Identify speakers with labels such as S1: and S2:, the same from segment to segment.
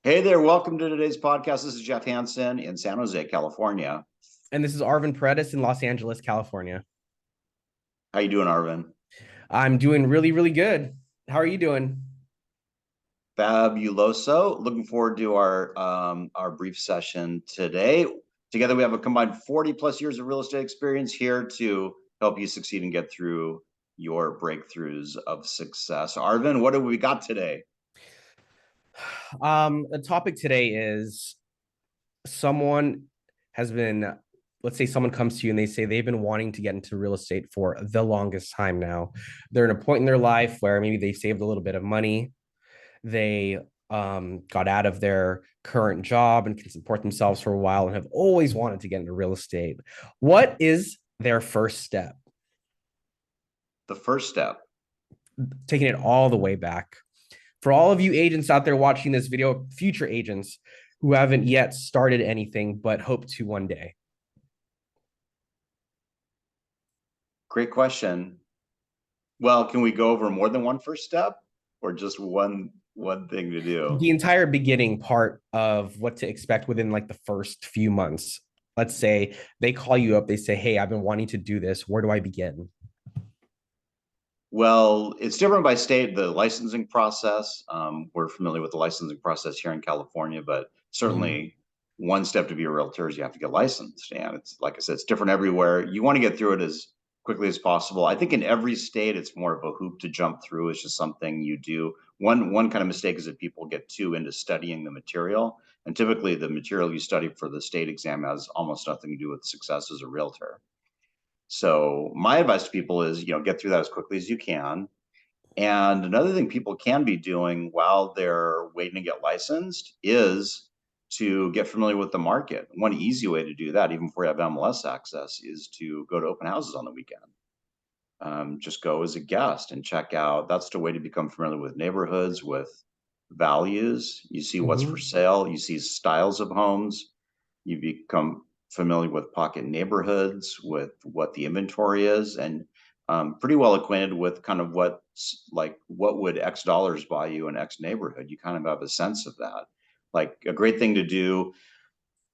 S1: Hey there, welcome to today's podcast. This is Jeff Hansen in San Jose, California.
S2: And this is Arvin Paredes in Los Angeles, California.
S1: How you doing, Arvin?
S2: I'm doing really, really good. How are you doing?
S1: Fabuloso. Looking forward to our brief session today. Together, we have a combined 40 plus years of real estate experience here to help you succeed and get through your breakthroughs of success. Arvin, what have we got today?
S2: The topic today is someone has been, let's say someone comes to you and they say they've been wanting to get into real estate for the longest time now. They're in a point in their life where maybe they've saved a little bit of money. They got out of their current job and can support themselves for a while and have always wanted to get into real estate. What is their first step?
S1: The first step.
S2: Taking it all the way back. For all of you agents out there watching this video, future agents who haven't yet started anything but hope to one day.
S1: Great question. Well, can we go over more than one first step or just one thing to do?
S2: The entire beginning part of what to expect within like the first few months. Let's say they call you up, they say, "Hey, I've been wanting to do this. Where do I begin?"
S1: Well, it's different by state, the licensing process. We're familiar with the licensing process here in California, but
S2: Mhm.
S1: certainly one step to be a realtor is you have to get licensed. And it's like I said, it's different everywhere. You want to get through it as quickly as possible. I think in every state, it's more of a hoop to jump through. It's just something you do. One kind of mistake is that people get too into studying the material. And typically the material you study for the state exam has almost nothing to do with success as a realtor. So my advice to people is, get through that as quickly as you can. And another thing people can be doing while they're waiting to get licensed is to get familiar with the market. One easy way to do that, even before you have MLS access, is to go to open houses on the weekend. Just go as a guest and check out. That's the way to become familiar with neighborhoods, with values. You see what's for
S2: Mhm.
S1: sale, you see styles of homes, you become familiar with pocket neighborhoods, with what the inventory is, and pretty well acquainted with kind of what would X dollars buy you in X neighborhood. You kind of have a sense of that. Like a great thing to do.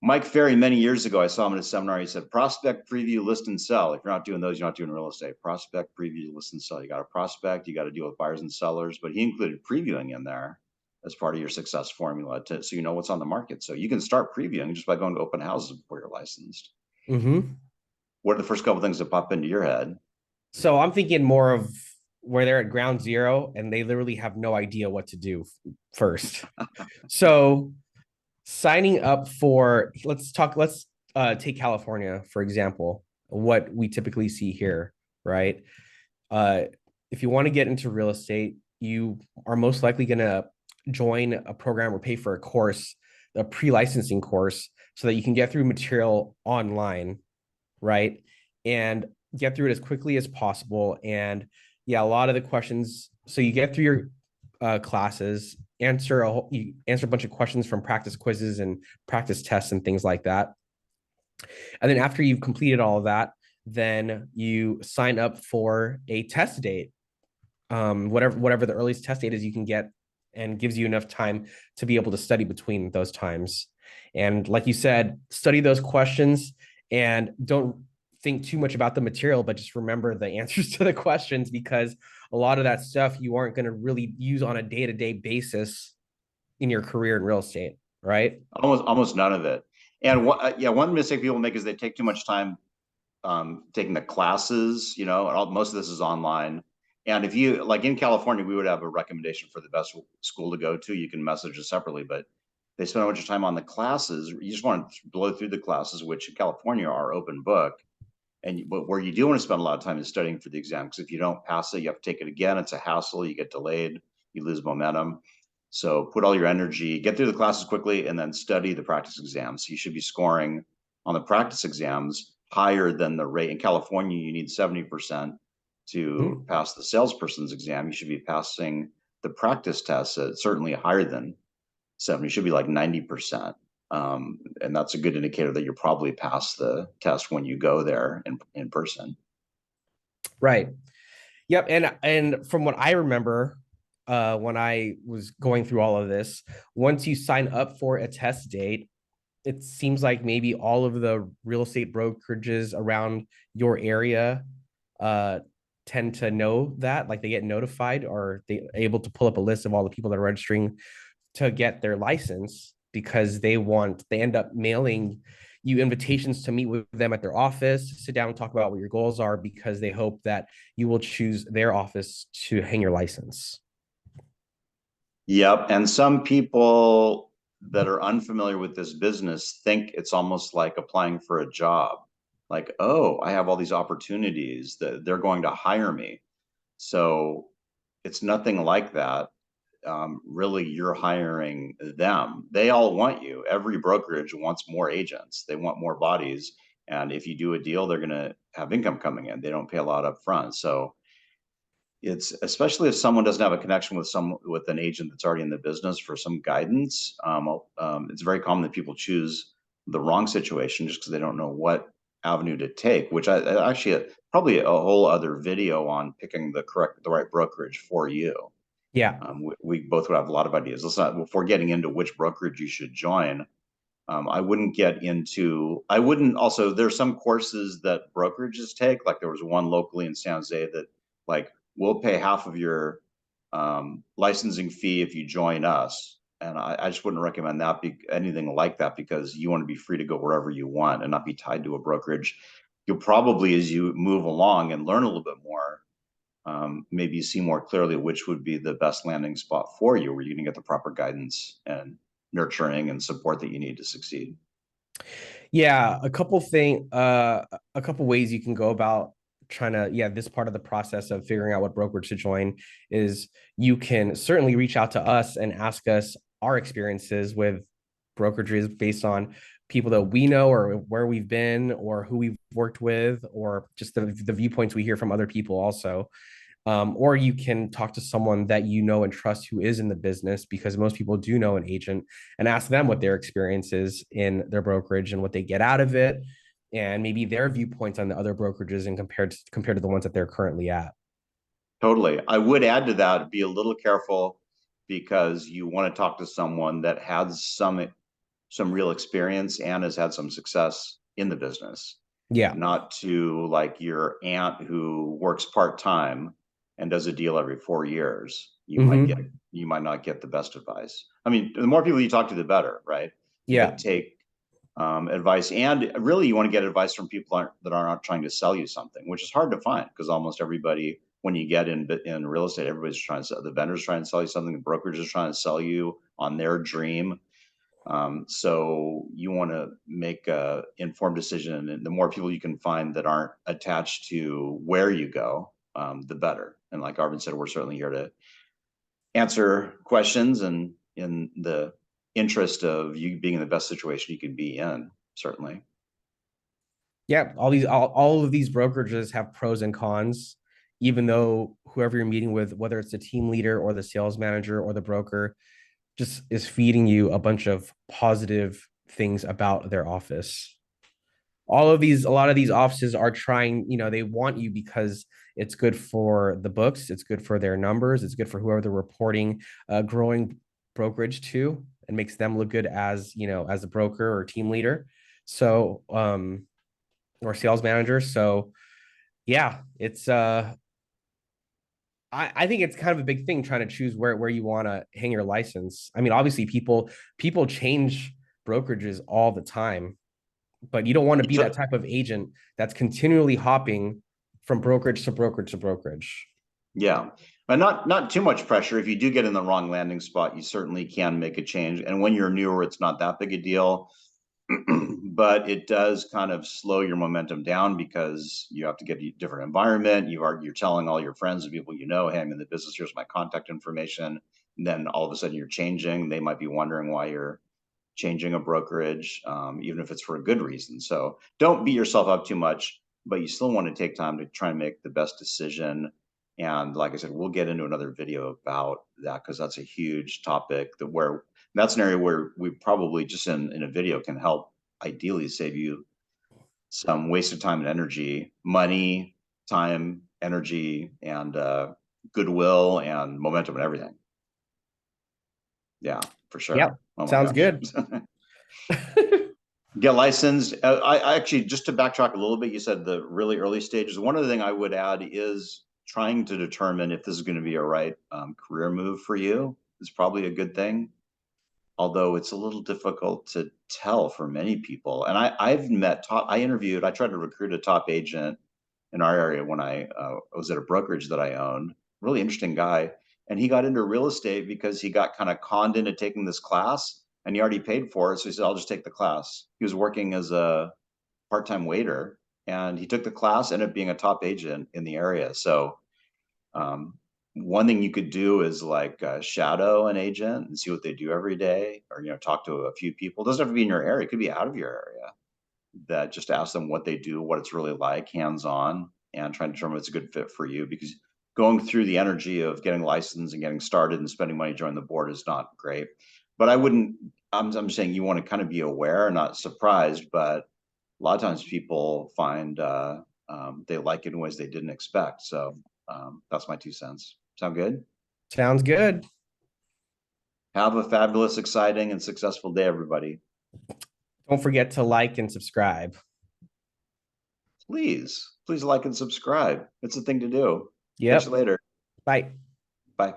S1: Mike Ferry, many years ago, I saw him in a seminar. He said, prospect, preview, list, and sell. If you're not doing those, you're not doing real estate. Prospect, preview, list, and sell. You got to prospect, you got to deal with buyers and sellers, but he included previewing in there as part of your success formula so you know what's on the market. So you can start previewing just by going to open houses before you're licensed.
S2: Mhm.
S1: What are the first couple things that pop into your head?
S2: So I'm thinking more of where they're at ground zero and they literally have no idea what to do first. So signing up for let's take California for example, what we typically see here, right? uh if you want to get into real estate, you are most likely going to join a program or pay for a course, a pre-licensing course, so that you can get through material online, right? And get through it as quickly as possible. And yeah, a lot of the questions, so you get through your classes, you answer a bunch of questions from practice quizzes and practice tests and things like that. And then after you've completed all of that, then you sign up for a test date, whatever the earliest test date is you can get, and gives you enough time to be able to study between those times. And like you said, study those questions and don't think too much about the material, but just remember the answers to the questions, because a lot of that stuff you aren't going to really use on a day-to-day basis in your career in real estate, right?
S1: Almost none of it. And one mistake people make is they take too much time taking the classes, most of this is online. And if you like in California, we would have a recommendation for the best school to go to. You can message us separately, but they spend a bunch of time on the classes. You just want to blow through the classes, which in California are open book. But where you do want to spend a lot of time is studying for the exam. Because if you don't pass it, you have to take it again. It's a hassle. You get delayed. You lose momentum. So put all your energy, get through the classes quickly, and then study the practice exams. So you should be scoring on the practice exams higher than the rate. In California, you need 70% to
S2: Mm-hmm.
S1: pass the salesperson's exam. You should be passing the practice tests at certainly higher than 70. It should be like 90%. And that's a good indicator that you're probably past the test when you go there in person.
S2: Right. Yep. And from what I remember, when I was going through all of this. Once you sign up for a test date, it seems like maybe all of the real estate brokerages around your area uh, tend to know that, like they get notified or they able to pull up a list of all the people that are registering to get their license because they end up mailing you invitations to meet with them at their office, sit down and talk about what your goals are because they hope that you will choose their office to hang your license.
S1: Yep. And some people that are unfamiliar with this business think it's almost like applying for a job. Like, oh, I have all these opportunities that they're going to hire me. So it's nothing like that. Really, you're hiring them. They all want you. Every brokerage wants more agents. They want more bodies. And if you do a deal, they're going to have income coming in. They don't pay a lot up front. So it's especially if someone doesn't have a connection with an agent that's already in the business for some guidance. It's very common that people choose the wrong situation just because they don't know what avenue to take. Which I actually probably a whole other video on picking the right brokerage for you.
S2: Yeah.
S1: We both would have a lot of ideas. Let's not before getting into which brokerage you should join. I wouldn't get into, I wouldn't also, there's some courses that brokerages take. Like there was one locally in San Jose that like, we'll pay half of your licensing fee if you join us. And I just wouldn't recommend that anything like that because you want to be free to go wherever you want and not be tied to a brokerage. You'll probably, as you move along and learn a little bit more, maybe see more clearly which would be the best landing spot for you, where you can get the proper guidance and nurturing and support that you need to succeed.
S2: Yeah, a couple ways you can go about trying to, yeah, this part of the process of figuring out what brokerage to join is you can certainly reach out to us and ask us our experiences with brokerages based on people that we know or where we've been or who we've worked with or just the viewpoints we hear from other people also. Or you can talk to someone that you know and trust who is in the business because most people do know an agent and ask them what their experience is in their brokerage and what they get out of it and maybe their viewpoints on the other brokerages and compared to the ones that they're currently at.
S1: Totally. I would add to that, be a little careful because you want to talk to someone that has some real experience and has had some success in the business,
S2: Yeah.
S1: not to like your aunt who works part-time and does a deal every 4 years.
S2: Mm-hmm.
S1: You might not get the best advice. I mean, the more people you talk to, the better, right?
S2: Yeah.
S1: But take advice, and really you want to get advice from people that aren't trying to sell you something, which is hard to find because almost everybody, when you get in real estate, everybody's trying to sell, the vendors trying to sell you something, the brokerage is trying to sell you on their dream. So you want to make a informed decision, and the more people you can find that aren't attached to where you go, the better. And like Arvin said, we're certainly here to answer questions and in the interest of you being in the best situation you can be in, certainly.
S2: Yeah. All of these brokerages have pros and cons, even though whoever you're meeting with, whether it's the team leader or the sales manager or the broker, just is feeding you a bunch of positive things about their office. A lot of these offices are trying, they want you because it's good for the books, it's good for their numbers, it's good for whoever they're reporting growing brokerage to and makes them look good as, as a broker or team leader. So, or sales manager. So yeah, I think it's kind of a big thing trying to choose where you want to hang your license. I mean, obviously people change brokerages all the time, but you don't want to be that type of agent that's continually hopping from brokerage to brokerage to brokerage.
S1: Yeah, but not too much pressure. If you do get in the wrong landing spot, you certainly can make a change. And when you're newer, it's not that big a deal. But it does kind of slow your momentum down because you have to get a different environment. You're telling all your friends and people you know, hey, I'm in the business. Here's my contact information. And then all of a sudden you're changing. They might be wondering why you're changing a brokerage, even if it's for a good reason. So don't beat yourself up too much, but you still want to take time to try and make the best decision. And like I said, we'll get into another video about that because that's a huge topic that's an area where we probably just in a video can help ideally save you some wasted time and energy, money, time, energy, and goodwill and momentum and everything. Yeah, for
S2: Yep.
S1: sure. Oh my
S2: Sounds
S1: gosh.
S2: good.
S1: Get licensed. I actually, just to backtrack a little bit, you said the really early stages. One other thing I would add is trying to determine if this is going to be a right career move for you is probably a good thing. Although it's a little difficult to tell for many people. And I've met top, I interviewed, I tried to recruit a top agent in our area when I was at a brokerage that I owned. Really interesting guy. And he got into real estate because he got kind of conned into taking this class and he already paid for it. So he said, I'll just take the class. He was working as a part time waiter and he took the class, ended up being a top agent in the area. So um, one thing you could do is like shadow an agent and see what they do every day, or talk to a few people. It doesn't have to be in your area; it could be out of your area. That just ask them what they do, what it's really like, hands on, and try to determine if it's a good fit for you. Because going through the energy of getting licensed and getting started and spending money to join the board is not great. But I wouldn't. I'm saying you want to kind of be aware, not surprised, but a lot of times people find they like it in ways they didn't expect. So that's my 2 cents. Sound good?
S2: Sounds good.
S1: Have a fabulous, exciting, and successful day, everybody.
S2: Don't forget to like and subscribe.
S1: Please like and subscribe. It's a thing to do. Catch you
S2: Yep.
S1: later.
S2: Bye.
S1: Bye.